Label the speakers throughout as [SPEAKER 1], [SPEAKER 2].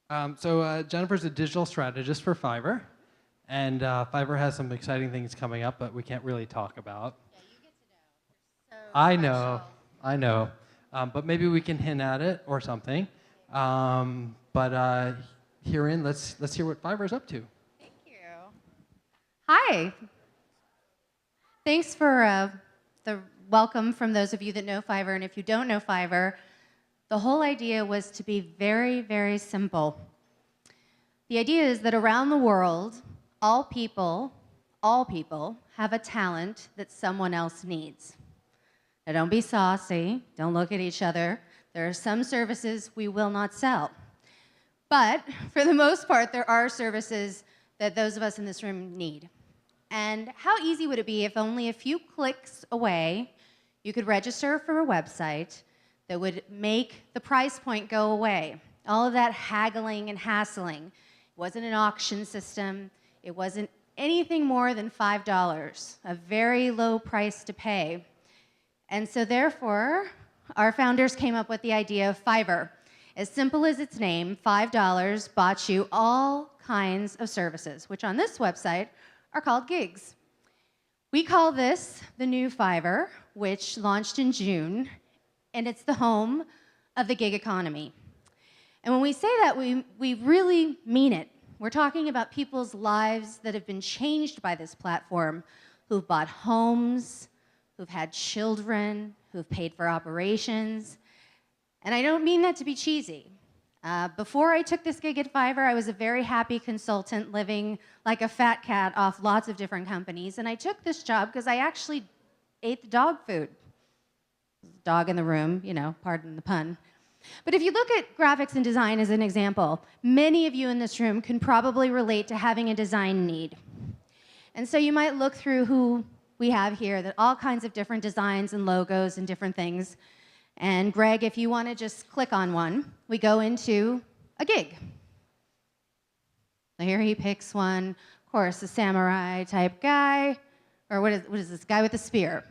[SPEAKER 1] Jennifer's a digital strategist for Fiverr, and Fiverr has some exciting things coming up, but we can't really talk about.
[SPEAKER 2] Yeah, you get to know. You're so
[SPEAKER 1] I
[SPEAKER 2] special.
[SPEAKER 1] know, I know, but maybe we can hint at it or something. Herein, let's hear what Fiverr's up to.
[SPEAKER 2] Thank you. Hi. Thanks for the welcome from those of you that know Fiverr, and if you don't know Fiverr, the whole idea was to be very, very simple. The idea is that around the world, all people have a talent that someone else needs. Now don't be saucy, don't look at each other. There are some services we will not sell. But for the most part, there are services that those of us in this room need. And how easy would it be if only a few clicks away, you could register for a website that would make the price point go away? All of that haggling and hassling. It wasn't an auction system. It wasn't anything more than $5, a very low price to pay. And so therefore, our founders came up with the idea of Fiverr. As simple as its name, $5 bought you all kinds of services, which on this website are called gigs. We call this the new Fiverr, which launched in June, and it's the home of the gig economy. And when we say that, we really mean it. We're talking about people's lives that have been changed by this platform, who've bought homes, who've had children, who've paid for operations. And I don't mean that to be cheesy. Before I took this gig at Fiverr, I was a very happy consultant living like a fat cat off lots of different companies. And I took this job because I actually ate the dog food. Dog in the room, you know, pardon the pun. But if you look at graphics and design as an example, many of you in this room can probably relate to having a design need. And so you might look through who we have here, that all kinds of different designs and logos and different things. And Greg, if you want to just click on one, we go into a gig. So here he picks one, of course, a samurai type guy, or what is this guy with a spear?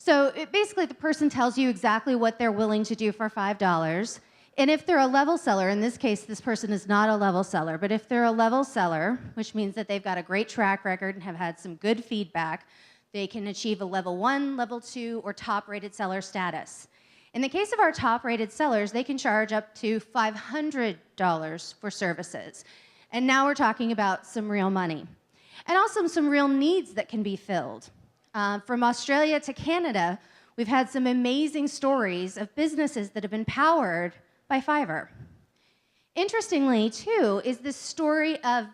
[SPEAKER 2] So basically the person tells you exactly what they're willing to do for $5. And if they're a level seller, in this case, this person is not a level seller, but if they're a level seller, which means that they've got a great track record and have had some good feedback, they can achieve a level 1, level 2, or top-rated seller status. In the case of our top-rated sellers, they can charge up to $500 for services. And now we're talking about some real money. And also some real needs that can be filled. From Australia to Canada, we've had some amazing stories of businesses that have been powered by Fiverr. Interestingly, too, is this story of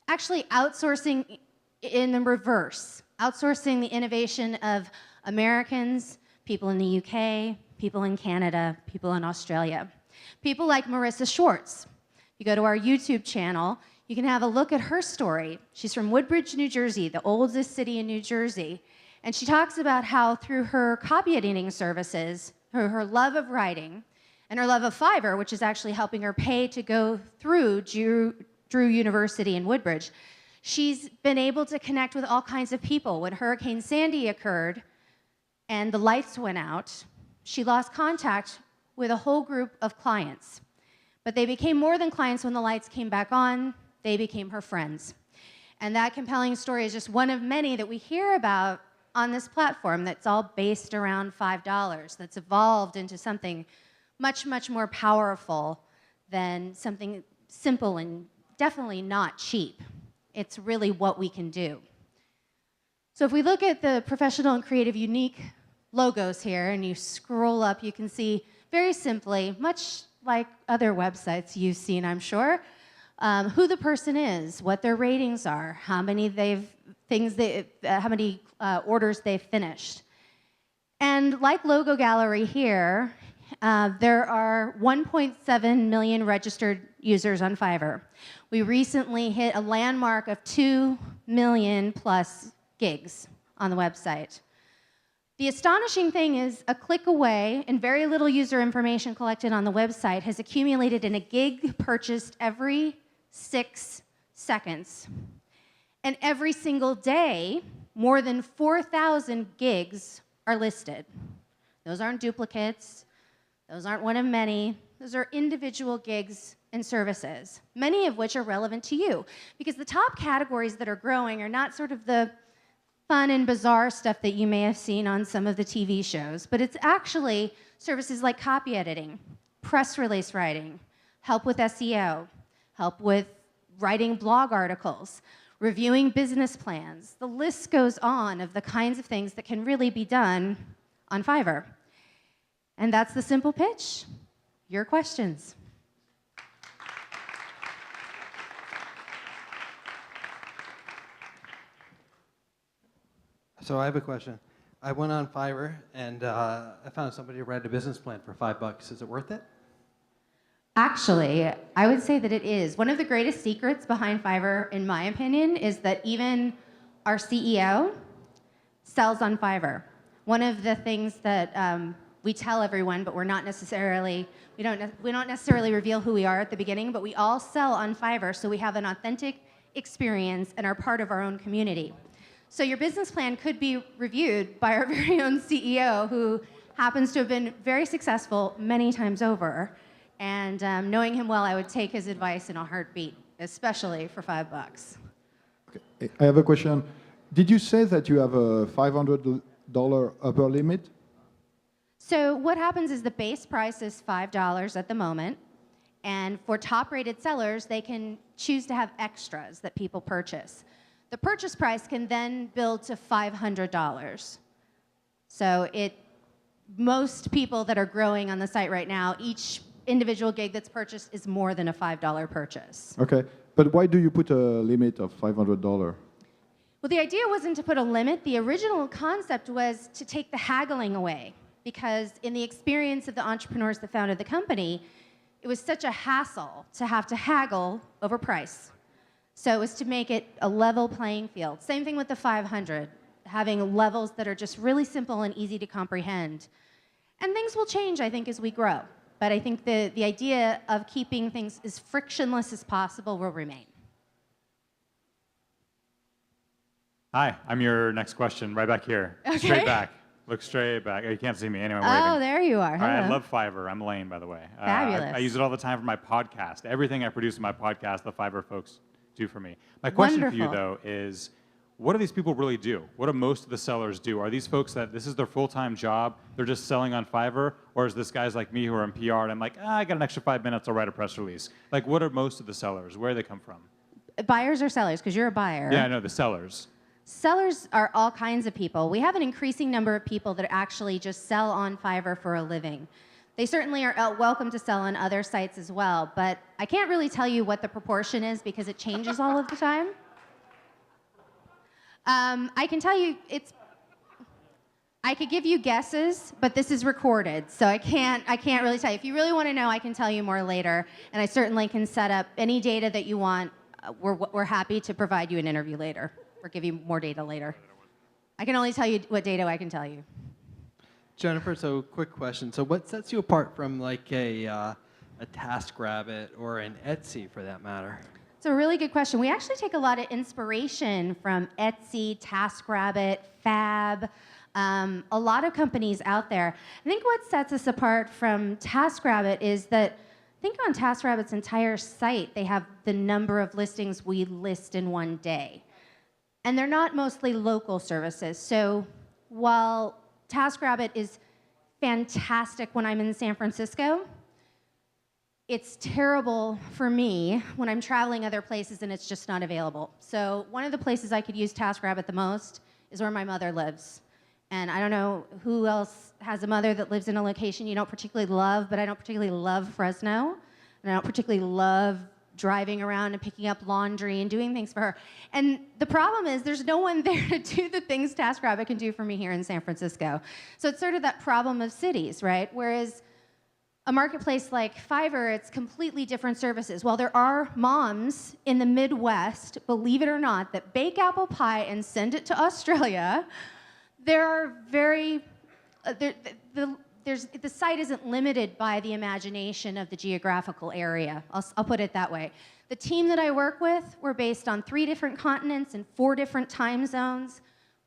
[SPEAKER 2] actually outsourcing in the reverse, outsourcing the innovation of Americans, people in the UK, people in Canada, people in Australia. People like Marissa Schwartz. You go to our YouTube channel, you can have a look at her story. She's from Woodbridge, New Jersey, the oldest city in New Jersey. And she talks about how through her copy editing services, her love of writing, and her love of Fiverr, which is actually helping her pay to go through Drew University in Woodbridge, she's been able to connect with all kinds of people. When Hurricane Sandy occurred and the lights went out, she lost contact with a whole group of clients. But they became more than clients when the lights came back on. They became her friends. And that compelling story is just one of many that we hear about on this platform that's all based around $5, that's evolved into something much, much more powerful than something simple and definitely not cheap. It's really what we can do. So if we look at the professional and creative unique logos here, and you scroll up, you can see very simply, much like other websites you've seen, I'm sure, who the person is, what their ratings are, how many orders they've finished. And like Logo Gallery here, there are 1.7 million registered users on Fiverr. We recently hit a landmark of 2 million plus gigs on the website. The astonishing thing is a click away and very little user information collected on the website has accumulated in a gig purchased every 6 seconds. And every single day, more than 4,000 gigs are listed. Those aren't duplicates. Those aren't one of many. Those are individual gigs and services, many of which are relevant to you. Because the top categories that are growing are not sort of the fun and bizarre stuff that you may have seen on some of the TV shows, but it's actually services like copy editing, press release writing, help with SEO, help with writing blog articles, reviewing business plans. The list goes on of the kinds of things that can really be done on Fiverr. And that's the simple pitch. Your questions.
[SPEAKER 1] So I have a question. I went on Fiverr and I found somebody who wrote a business plan for $5. Is it worth it?
[SPEAKER 2] Actually, I would say that it is. One of the greatest secrets behind Fiverr, in my opinion, is that even our CEO sells on Fiverr. One of the things that we tell everyone, but we don't necessarily reveal who we are at the beginning, but we all sell on Fiverr, so we have an authentic experience and are part of our own community. So your business plan could be reviewed by our very own CEO, who happens to have been very successful many times over. And knowing him well, I would take his advice in a heartbeat, especially for $5.
[SPEAKER 3] Okay. I have a question. Did you say that you have a $500 upper limit?
[SPEAKER 2] So what happens is the base price is $5 at the moment. And for top-rated sellers, they can choose to have extras that people purchase. The purchase price can then build to $500. So most people that are growing on the site right now, each individual gig that's purchased is more than a $5 purchase.
[SPEAKER 3] Okay, but why do you put a limit of $500?
[SPEAKER 2] Well, the idea wasn't to put a limit. The original concept was to take the haggling away, because in the experience of the entrepreneurs that founded the company, it was such a hassle to have to haggle over price. So it was to make it a level playing field. Same thing with the 500, having levels that are just really simple and easy to comprehend. And things will change, I think, as we grow. But I think the idea of keeping things as frictionless as possible will remain.
[SPEAKER 4] Hi, I'm your next question, right back here.
[SPEAKER 2] Okay.
[SPEAKER 4] Straight back. Look straight back. Oh, you can't see me. Anyway, I'm
[SPEAKER 2] Oh,
[SPEAKER 4] waving.
[SPEAKER 2] there you are.
[SPEAKER 4] All right, I
[SPEAKER 2] Hello.
[SPEAKER 4] love Fiverr. I'm Lane, by the way.
[SPEAKER 2] Fabulous.
[SPEAKER 4] I use it all the time for my podcast. Everything I produce in my podcast, the Fiverr folks do for me. My question for you,
[SPEAKER 2] Wonderful.
[SPEAKER 4] though, is what do these people really do? What do most of the sellers do? Are these folks that this is their full-time job, they're just selling on Fiverr? Or is this guys like me who are in PR and I'm like, I got an extra 5 minutes, I'll write a press release? Like, what are most of the sellers? Where do they come from?
[SPEAKER 2] Buyers or sellers? Because you're a buyer.
[SPEAKER 4] Yeah, I know, the sellers.
[SPEAKER 2] Sellers are all kinds of people. We have an increasing number of people that actually just sell on Fiverr for a living. They certainly are welcome to sell on other sites as well, but I can't really tell you what the proportion is because it changes all of the time. I can tell you I could give you guesses, but this is recorded, so I can't really tell you. If you really want to know, I can tell you more later, and I certainly can set up any data that you want. We're happy to provide you an interview later, or give you more data later. I can only tell you what data I can tell you.
[SPEAKER 1] Jennifer, so quick question. So what sets you apart from like a TaskRabbit or an Etsy for that matter?
[SPEAKER 2] It's a really good question. We actually take a lot of inspiration from Etsy, TaskRabbit, Fab, a lot of companies out there. I think what sets us apart from TaskRabbit is that I think on TaskRabbit's entire site, they have the number of listings we list in one day. And they're not mostly local services. So while TaskRabbit is fantastic when I'm in San Francisco, it's terrible for me when I'm traveling other places and it's just not available. So one of the places I could use TaskRabbit the most is where my mother lives. And I don't know who else has a mother that lives in a location you don't particularly love, but I don't particularly love Fresno. And I don't particularly love driving around and picking up laundry and doing things for her. And the problem is there's no one there to do the things TaskRabbit can do for me here in San Francisco. So it's sort of that problem of cities, right? Whereas a marketplace like Fiverr, it's completely different services. While there are moms in the Midwest, believe it or not, that bake apple pie and send it to Australia, there are the site isn't limited by the imagination of the geographical area. I'll put it that way. The team that I work with, we're based on 3 different continents and 4 different time zones.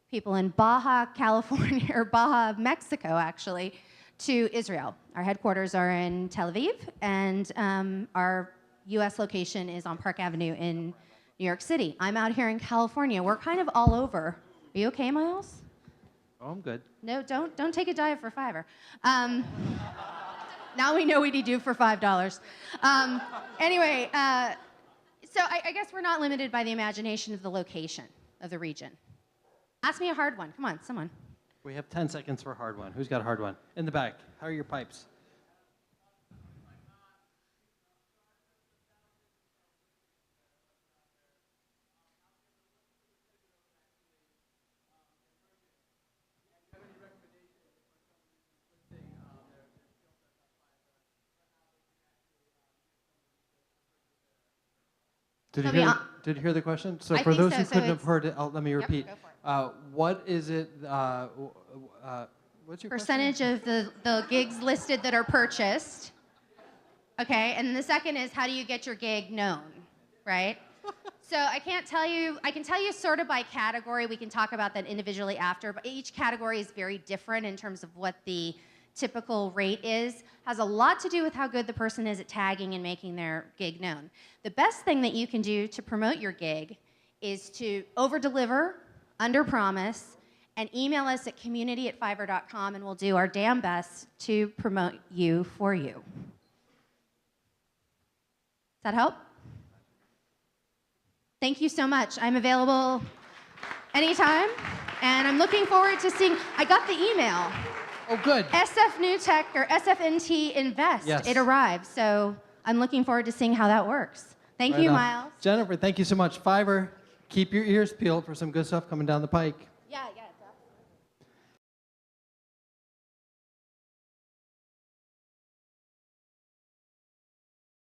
[SPEAKER 2] People in Baja, California, or Baja, Mexico, actually, to Israel. Our headquarters are in Tel Aviv, and our US location is on Park Avenue in New York City. I'm out here in California. We're kind of all over. Are you okay, Miles?
[SPEAKER 1] Oh, I'm good.
[SPEAKER 2] No, don't take a dive for Fiverr. Now we know what you do for $5. Anyway, so I guess we're not limited by the imagination of the location of the region. Ask me a hard one. Come on, someone.
[SPEAKER 1] We have 10 seconds for a hard one. Who's got a hard one? In the back. How are your pipes? Did you, did you hear the question? So
[SPEAKER 2] I
[SPEAKER 1] for
[SPEAKER 2] think
[SPEAKER 1] those
[SPEAKER 2] so.
[SPEAKER 1] who
[SPEAKER 2] So
[SPEAKER 1] couldn't have
[SPEAKER 2] it's-
[SPEAKER 1] heard it, let me
[SPEAKER 2] Yep,
[SPEAKER 1] repeat.
[SPEAKER 2] go for
[SPEAKER 1] What is it? What's your
[SPEAKER 2] Percentage of the gigs listed that are purchased. Okay, and the second is how do you get your gig known, right? So I can tell you sort of by category. We can talk about that individually after, but each category is very different in terms of what the typical rate is. Has a lot to do with how good the person is at tagging and making their gig known. The best thing that you can do to promote your gig is to over-deliver, under-promise, and email us at community@fiverr.com, and we'll do our damn best to promote you for you. Does that help? Thank you so much. I'm available anytime, and I'm looking forward to seeing. I got the email.
[SPEAKER 1] Oh, good.
[SPEAKER 2] SF New Tech or SFNT Invest.
[SPEAKER 1] Yes.
[SPEAKER 2] It arrived, so I'm looking forward to seeing how that works. Thank
[SPEAKER 1] Right
[SPEAKER 2] you,
[SPEAKER 1] on.
[SPEAKER 2] Miles.
[SPEAKER 1] Jennifer, thank you so much. Fiverr, keep your ears peeled for some good stuff coming down the pike.
[SPEAKER 2] Yeah.